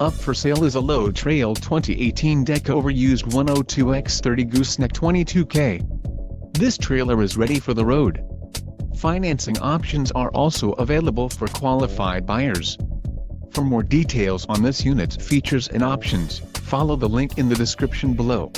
Up for sale is a low trail 2018 Deckover used 102x30 Gooseneck 22K. This trailer is ready for the road. Financing options are also available for qualified buyers. For more details on this unit's features and options, follow the link in the description below.